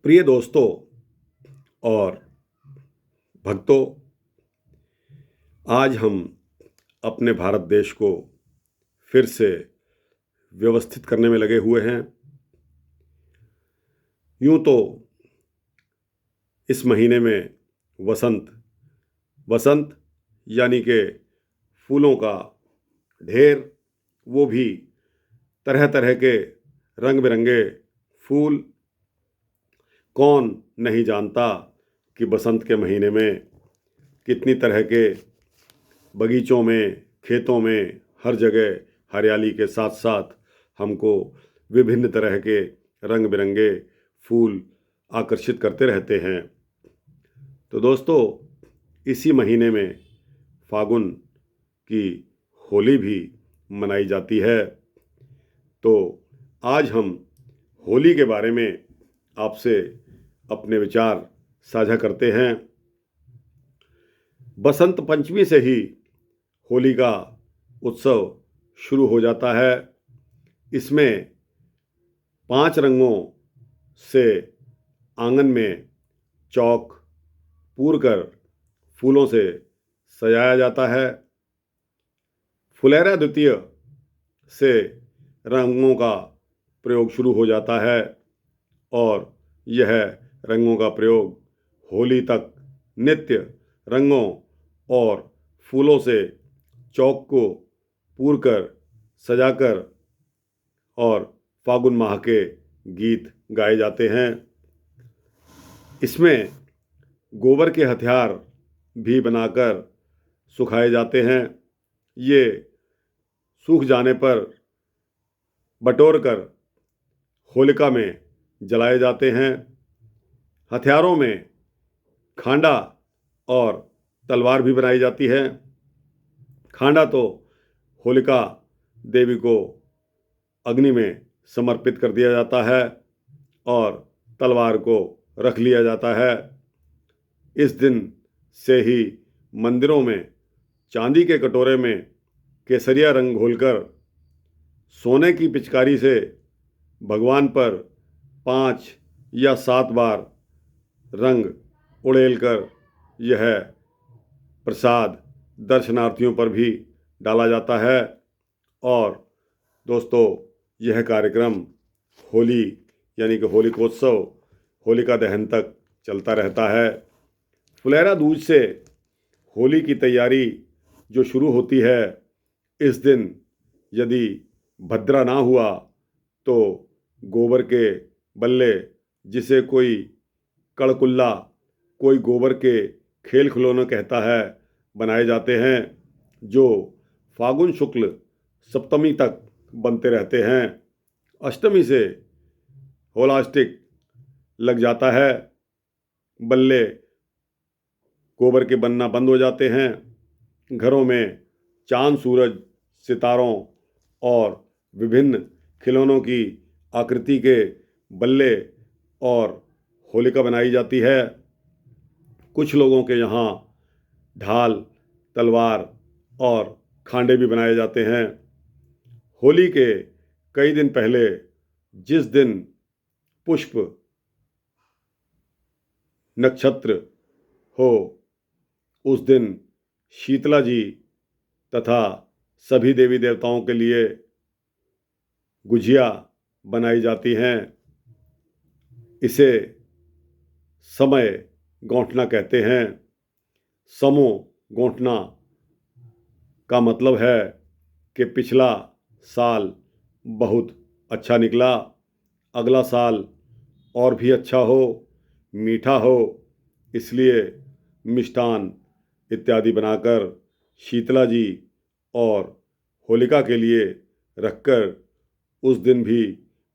प्रिय दोस्तों और भक्तों, आज हम अपने भारत देश को फिर से व्यवस्थित करने में लगे हुए हैं। यूं तो इस महीने में वसंत वसंत यानी कि फूलों का ढेर, वो भी तरह तरह के रंग बिरंगे फूल। कौन नहीं जानता कि बसंत के महीने में कितनी तरह के बगीचों में, खेतों में, हर जगह हरियाली के साथ साथ हमको विभिन्न तरह के रंग बिरंगे फूल आकर्षित करते रहते हैं। तो दोस्तों, इसी महीने में फागुन की होली भी मनाई जाती है। तो आज हम होली के बारे में आपसे अपने विचार साझा करते हैं। बसंत पंचमी से ही होली का उत्सव शुरू हो जाता है। इसमें 5 रंगों से आंगन में चौक पूर कर फूलों से सजाया जाता है। फुलेरा द्वितीय से रंगों का प्रयोग शुरू हो जाता है और यह रंगों का प्रयोग होली तक नित्य रंगों और फूलों से चौक को पूर कर, सजाकर और फागुन माह के गीत गाए जाते हैं। इसमें गोबर के हथियार भी बनाकर सुखाए जाते हैं। ये सूख जाने पर बटोर कर होलिका में जलाए जाते हैं। हथियारों में खांडा और तलवार भी बनाई जाती है। खांडा तो होलिका देवी को अग्नि में समर्पित कर दिया जाता है और तलवार को रख लिया जाता है। इस दिन से ही मंदिरों में चांदी के कटोरे में केसरिया रंग घोलकर सोने की पिचकारी से भगवान पर 5 या 7 बार रंग उड़ेल कर यह प्रसाद दर्शनार्थियों पर भी डाला जाता है। और दोस्तों, यह कार्यक्रम होली यानी कि होलिकोत्सव, होलिका दहन तक चलता रहता है। फुलेरा दूज से होली की तैयारी जो शुरू होती है, इस दिन यदि भद्रा ना हुआ तो गोबर के बल्ले, जिसे कोई कड़कुल्ला, कोई गोबर के खेल खिलौने कहता है, बनाए जाते हैं, जो फागुन शुक्ल सप्तमी तक बनते रहते हैं। अष्टमी से होलास्टिक लग जाता है। बल्ले गोबर के बनना बंद हो जाते हैं। घरों में चांद, सूरज, सितारों और विभिन्न खिलौनों की आकृति के बल्ले और होलिका बनाई जाती है। कुछ लोगों के यहाँ ढाल, तलवार और खांडे भी बनाए जाते हैं। होली के कई दिन पहले, जिस दिन पुष्प नक्षत्र हो, उस दिन शीतला जी तथा सभी देवी देवताओं के लिए गुजिया बनाई जाती हैं। इसे समय गौंठना कहते हैं। समो गौंठना का मतलब है कि पिछला साल बहुत अच्छा निकला, अगला साल और भी अच्छा हो, मीठा हो, इसलिए मिष्ठान इत्यादि बनाकर शीतला जी और होलिका के लिए रखकर उस दिन भी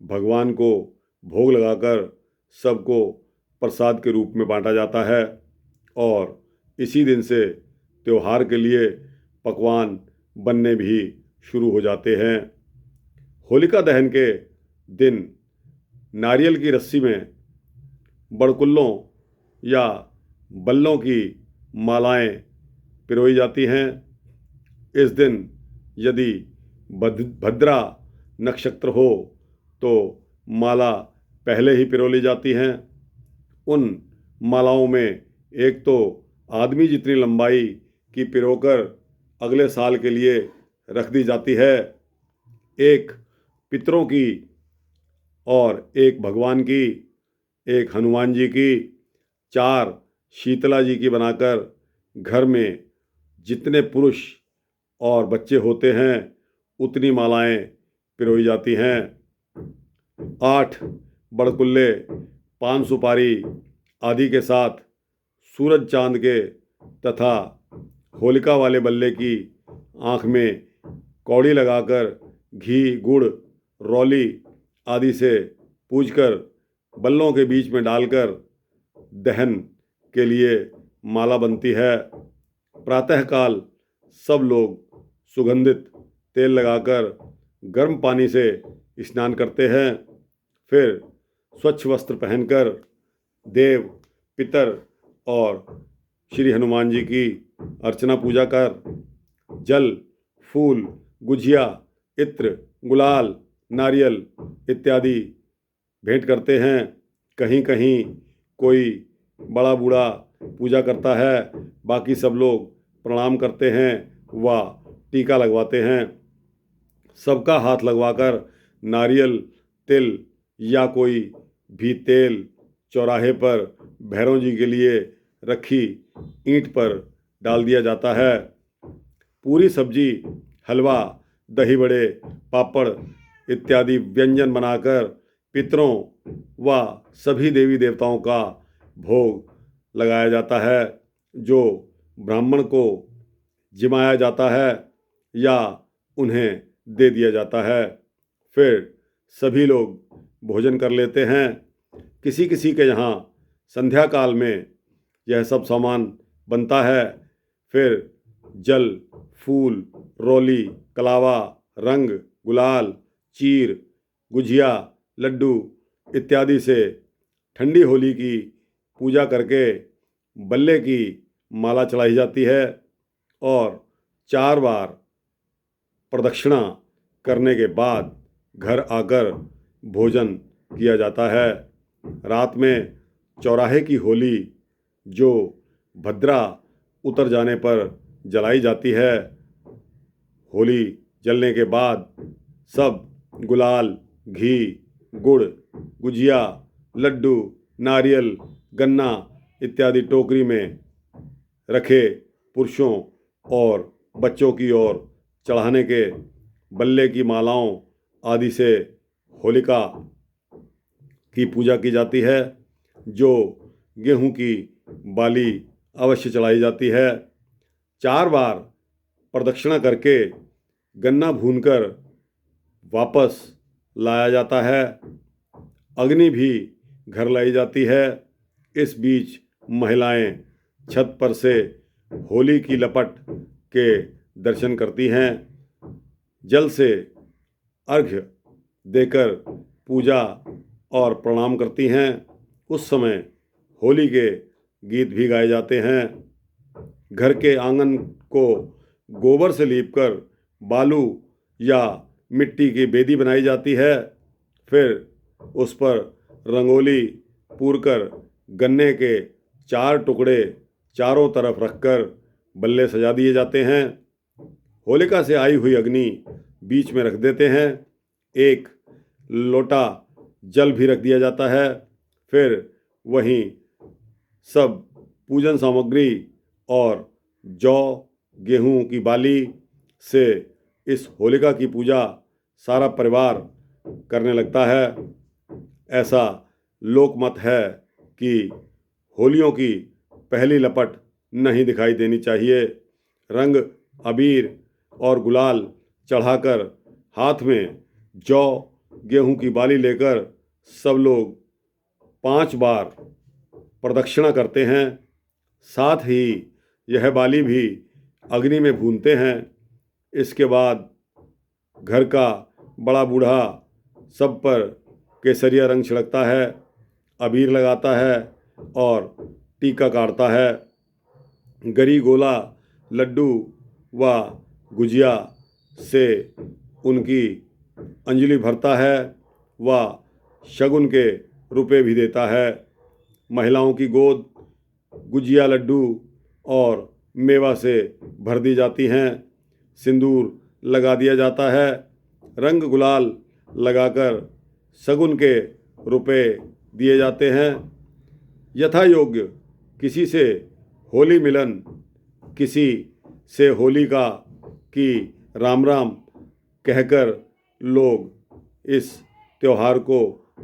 भगवान को भोग लगाकर सबको प्रसाद के रूप में बांटा जाता है। और इसी दिन से त्योहार के लिए पकवान बनने भी शुरू हो जाते हैं। होलिका दहन के दिन नारियल की रस्सी में बड़कुल्लों या बल्लों की मालाएं पिरोई जाती हैं। इस दिन यदि भद्रा नक्षत्र हो तो माला पहले ही पिरो ली जाती हैं। उन मालाओं में एक तो आदमी जितनी लंबाई की पिरोकर अगले साल के लिए रख दी जाती है, एक पितरों की और एक भगवान की, एक हनुमान जी की, 4 शीतला जी की बनाकर घर में जितने पुरुष और बच्चे होते हैं उतनी मालाएं पिरोई जाती हैं। 8 बड़कुल्ले, पान सुपारी आदि के साथ सूरज चांद के तथा होलिका वाले बल्ले की आँख में कौड़ी लगाकर घी, गुड़, रौली आदि से पूजकर बल्लों के बीच में डालकर दहन के लिए माला बनती है। प्रातःकाल सब लोग सुगंधित तेल लगाकर गर्म पानी से स्नान करते हैं। फिर स्वच्छ वस्त्र पहनकर देव, पितर और श्री हनुमान जी की अर्चना पूजा कर जल, फूल, गुजिया, इत्र, गुलाल, नारियल इत्यादि भेंट करते हैं। कहीं कहीं कोई बड़ा बूढ़ा पूजा करता है, बाकी सब लोग प्रणाम करते हैं व टीका लगवाते हैं। सबका हाथ लगवाकर नारियल, तिल या कोई भी तेल चौराहे पर भैरव जी के लिए रखी ईंट पर डाल दिया जाता है। पूरी सब्जी, हलवा, दही बड़े, पापड़ इत्यादि व्यंजन बनाकर पितरों व सभी देवी देवताओं का भोग लगाया जाता है, जो ब्राह्मण को जिमाया जाता है या उन्हें दे दिया जाता है। फिर सभी लोग भोजन कर लेते हैं। किसी किसी के यहाँ संध्या काल में यह सब सामान बनता है। फिर जल, फूल, रौली, कलावा, रंग, गुलाल, चीर, गुजिया, लड्डू इत्यादि से ठंडी होली की पूजा करके बल्ले की माला चढ़ाई जाती है और 4 बार प्रदक्षिणा करने के बाद घर आकर भोजन किया जाता है। रात में चौराहे की होली जो भद्रा उतर जाने पर जलाई जाती है। होली जलने के बाद सब गुलाल, घी, गुड़, गुजिया, लड्डू, नारियल, गन्ना इत्यादि टोकरी में रखे पुरुषों और बच्चों की ओर चढ़ाने के बल्ले की मालाओं आदि से होलिका की पूजा की जाती है। जो गेहूं की बाली अवश्य चढ़ाई जाती है। 4 बार प्रदक्षिणा करके गन्ना भूनकर वापस लाया जाता है। अग्नि भी घर लाई जाती है। इस बीच महिलाएं छत पर से होली की लपट के दर्शन करती हैं। जल से अर्घ्य देकर पूजा और प्रणाम करती हैं। उस समय होली के गीत भी गाए जाते हैं। घर के आंगन को गोबर से लीपकर बालू या मिट्टी की बेदी बनाई जाती है। फिर उस पर रंगोली पूरकर गन्ने के 4 टुकड़े चारों तरफ रखकर बल्ले सजा दिए जाते हैं। होलिका से आई हुई अग्नि बीच में रख देते हैं। एक लोटा जल भी रख दिया जाता है। फिर वहीं सब पूजन सामग्री और जौ, गेहूं की बाली से इस होलिका की पूजा सारा परिवार करने लगता है। ऐसा लोकमत है कि होलियों की पहली लपट नहीं दिखाई देनी चाहिए। रंग, अबीर और गुलाल चढ़ाकर हाथ में जौ, गेहूं की बाली लेकर सब लोग 5 बार प्रदक्षिणा करते हैं। साथ ही यह बाली भी अग्नि में भूनते हैं। इसके बाद घर का बड़ा बूढ़ा सब पर केसरिया रंग छिड़कता है, अबीर लगाता है और टीका काटता है। गरी, गोला, लड्डू व गुजिया से उनकी अंजलि भरता है व शगुन के रुपए भी देता है। महिलाओं की गोद गुजिया लड्डू और मेवा से भर दी जाती हैं। सिंदूर लगा दिया जाता है। रंग गुलाल लगाकर शगुन के रुपए दिए जाते हैं। यथा योग्य किसी से होली मिलन, किसी से होलिका की राम राम कहकर लोग इस त्योहार को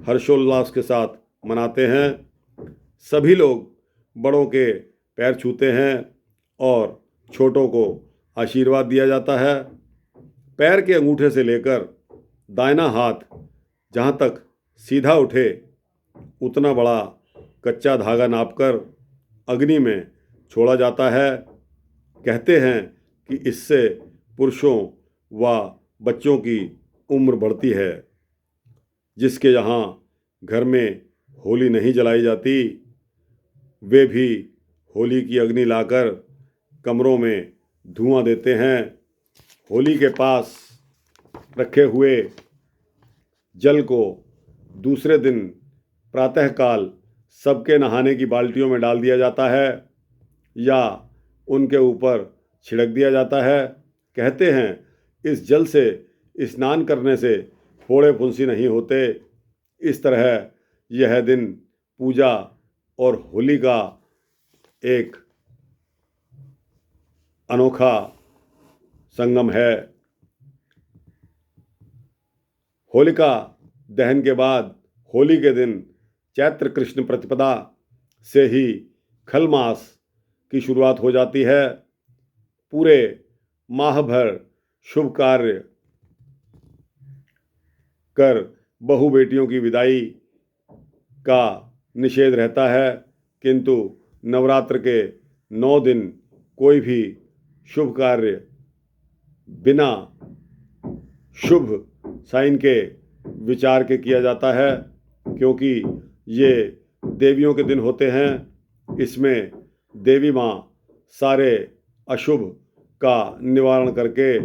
हर्षोल्लास के साथ मनाते हैं। सभी लोग बड़ों के पैर छूते हैं और छोटों को आशीर्वाद दिया जाता है। पैर के अंगूठे से लेकर दाहिना हाथ जहाँ तक सीधा उठे उतना बड़ा कच्चा धागा नापकर अग्नि में छोड़ा जाता है। कहते हैं कि इससे पुरुषों व बच्चों की उम्र बढ़ती है। जिसके यहाँ घर में होली नहीं जलाई जाती, वे भी होली की अग्नि लाकर कमरों में धुआं देते हैं। होली के पास रखे हुए जल को दूसरे दिन प्रातःकाल सबके नहाने की बाल्टियों में डाल दिया जाता है या उनके ऊपर छिड़क दिया जाता है। कहते हैं इस जल से स्नान करने से फोड़े फुंसी नहीं होते। इस तरह यह दिन पूजा और होली का एक अनोखा संगम है। होलिका दहन के बाद होली के दिन चैत्र कृष्ण प्रतिपदा से ही खल मास की शुरुआत हो जाती है। पूरे माह भर शुभ कार्य कर बहू बेटियों की विदाई का निषेध रहता है, किंतु नवरात्र के 9 दिन कोई भी शुभ कार्य बिना शुभ साइन के विचार के किया जाता है, क्योंकि ये देवियों के दिन होते हैं। इसमें देवी माँ सारे अशुभ का निवारण करके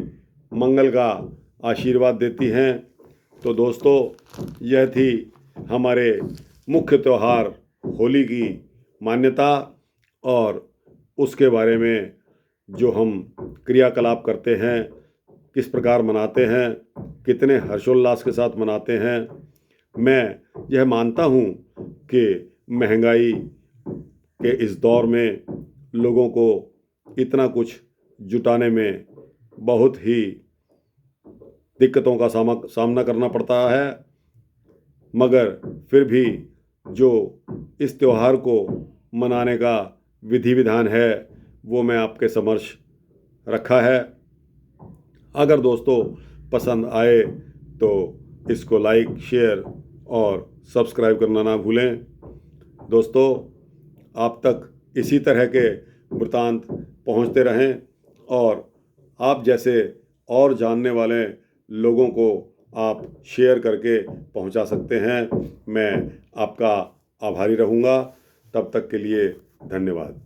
मंगल का आशीर्वाद देती हैं। तो दोस्तों, यह थी हमारे मुख्य त्यौहार होली की मान्यता और उसके बारे में जो हम क्रियाकलाप करते हैं, किस प्रकार मनाते हैं, कितने हर्षोल्लास के साथ मनाते हैं। मैं यह मानता हूँ कि महंगाई के इस दौर में लोगों को इतना कुछ जुटाने में बहुत ही दिक्कतों का सामना करना पड़ता है, मगर फिर भी जो इस त्यौहार को मनाने का विधि विधान है वो मैं आपके समक्ष रखा है। अगर दोस्तों पसंद आए तो इसको लाइक, शेयर और सब्सक्राइब करना ना भूलें। दोस्तों, आप तक इसी तरह के वृतांत पहुंचते रहें और आप जैसे और जानने वाले लोगों को आप शेयर करके पहुंचा सकते हैं। मैं आपका आभारी रहूँगा। तब तक के लिए धन्यवाद।